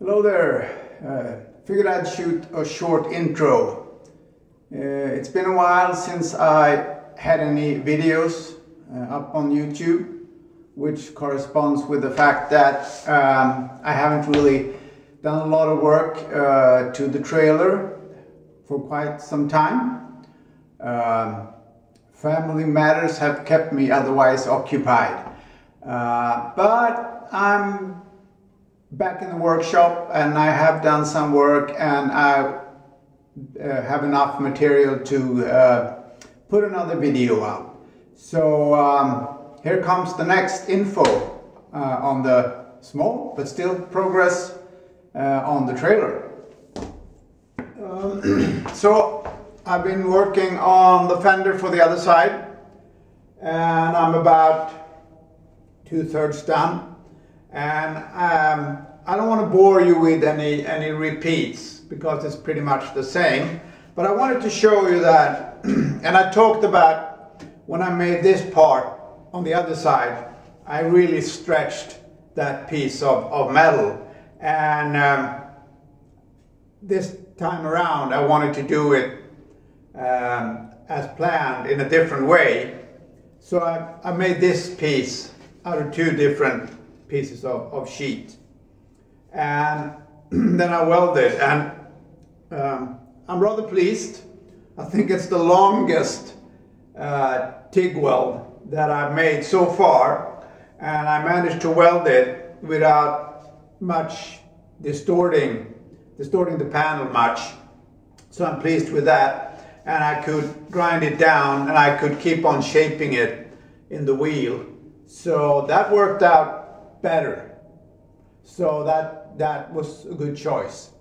Hello there. Figured I'd shoot a short intro. It's been a while since I had any videos up on YouTube, which corresponds with the fact that I haven't really done a lot of work to the trailer for quite some time. Family matters have kept me otherwise occupied. But I'm back in the workshop and I have done some work, and I have enough material to put another video out. So here comes the next info on the small but still progress on the trailer. So I've been working on the fender for the other side, and I'm about 2/3 done. And I don't want to bore you with any repeats because it's pretty much the same, but I wanted to show you that and I talked about when I made this part on the other side, I really stretched that piece of metal, and this time around I wanted to do it as planned in a different way. So I made this piece out of two different pieces of sheet, and then I welded, and I'm rather pleased. I think it's the longest TIG weld that I've made so far, and I managed to weld it without much distorting the panel much. So I'm pleased with that, and I could grind it down and I could keep on shaping it in the wheel. So that worked out better. So that was a good choice.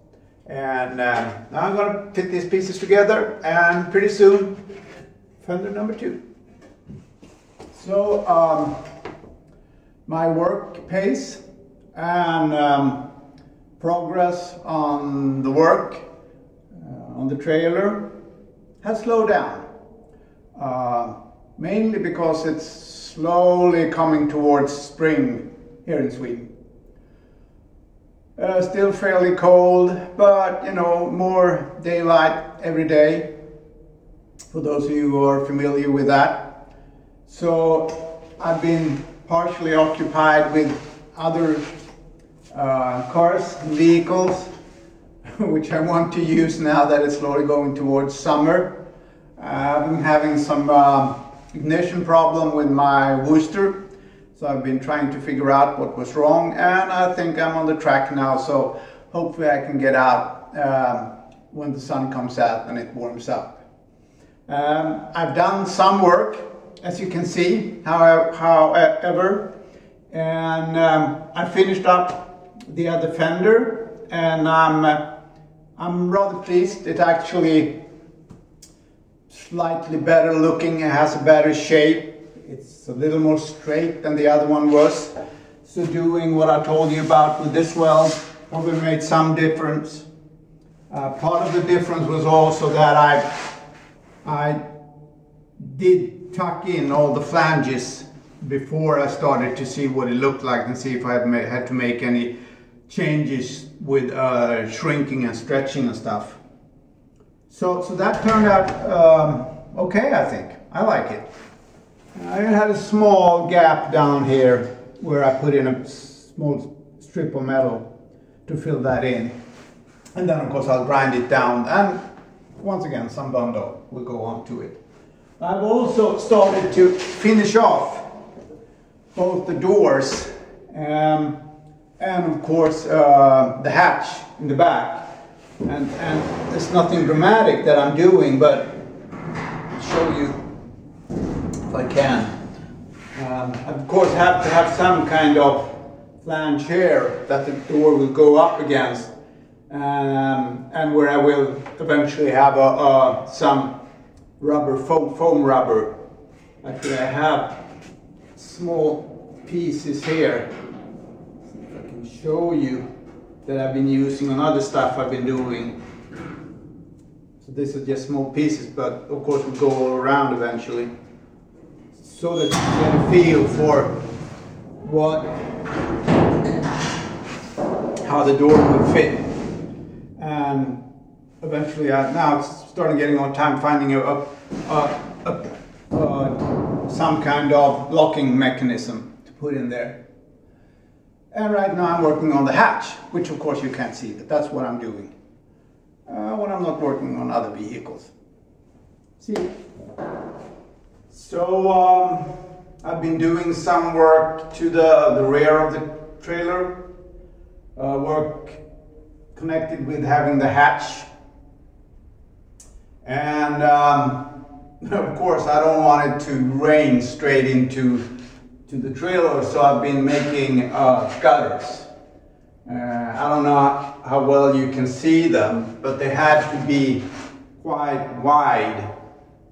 And now I'm going to fit these pieces together, and pretty soon fender number 2. So my work pace and progress on the work on the trailer has slowed down, mainly because it's slowly coming towards spring here in Sweden. Still fairly cold, but you know, more daylight every day, for those of you who are familiar with that. So I've been partially occupied with other cars and vehicles which I want to use now that it's slowly going towards summer. I've been having some ignition problem with my Worcester. So I've been trying to figure out what was wrong, and I think I'm on the track now, so hopefully I can get out when the sun comes out and it warms up. I've done some work, as you can see, however, and I finished up the other fender, and I'm rather pleased. It actually slightly better looking, it has a better shape. It's a little more straight than the other one was. So doing what I told you about with this weld probably made some difference. Part of the difference was also that I did tuck in all the flanges before I started to see what it looked like and see if I had to make any changes with shrinking and stretching and stuff. So that turned out okay, I think. I like it. I had a small gap down here where I put in a small strip of metal to fill that in. And then of course I'll grind it down, and once again some bundle will go on to it. I've also started to finish off both the doors and of course the hatch in the back. And there's nothing dramatic that I'm doing, but I'll show you if I can. I of course have to have some kind of flange here that the door will go up against, and where I will eventually have some rubber, foam rubber. Actually I have small pieces here, if I can show you, that I've been using on other stuff I've been doing. So these are just small pieces, but of course will go all around eventually, so that you get a feel for how the door would fit. And eventually, now it's starting getting on time finding some kind of locking mechanism to put in there. And right now I'm working on the hatch, which of course you can't see, but that's what I'm doing when I'm not working on other vehicles. See? So I've been doing some work to the rear of the trailer, work connected with having the hatch. And of course I don't want it to rain straight into the trailer, so I've been making gutters. I don't know how well you can see them, but they had to be quite wide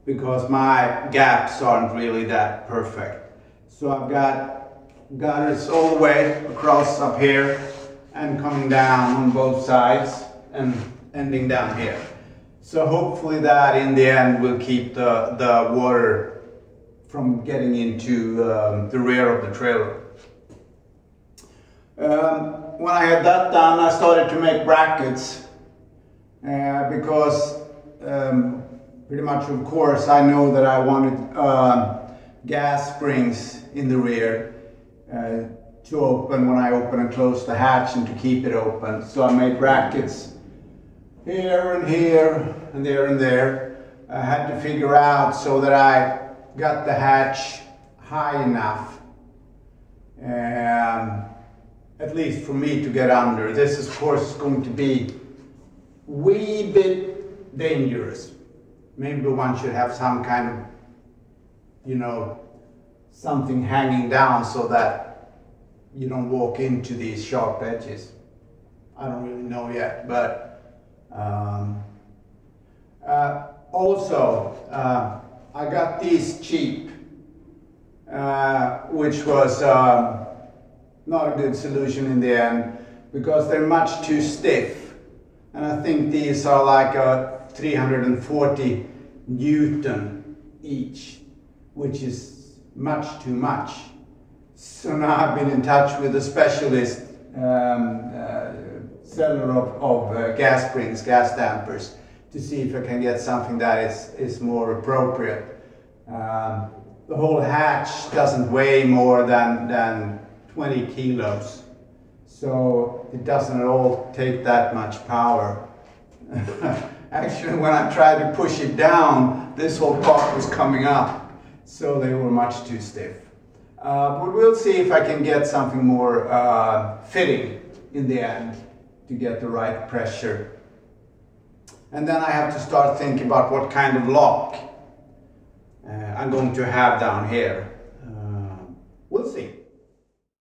because my gaps aren't really that perfect. So I've got gutters all the way across up here and coming down on both sides and ending down here. So hopefully that in the end will keep the water from getting into the rear of the trailer. When I had that done, I started to make brackets because pretty much, of course, I know that I wanted gas springs in the rear to open when I open and close the hatch and to keep it open. So I made brackets here and here and there and there. I had to figure out so that I got the hatch high enough, at least for me to get under. This is, of course, going to be a wee bit dangerous. Maybe one should have some kind of, you know, something hanging down so that you don't walk into these sharp edges. I don't really know yet, but also I got these cheap, which was not a good solution in the end because they're much too stiff. And I think these are like 340 Newton each, which is much too much. So now I've been in touch with a specialist seller of gas springs, gas dampers, to see if I can get something that is more appropriate. The whole hatch doesn't weigh more than 20 kilos, so it doesn't at all take that much power. Actually, when I tried to push it down, this whole part was coming up, so they were much too stiff. But we'll see if I can get something more fitting in the end to get the right pressure. And then I have to start thinking about what kind of lock I'm going to have down here. We'll see.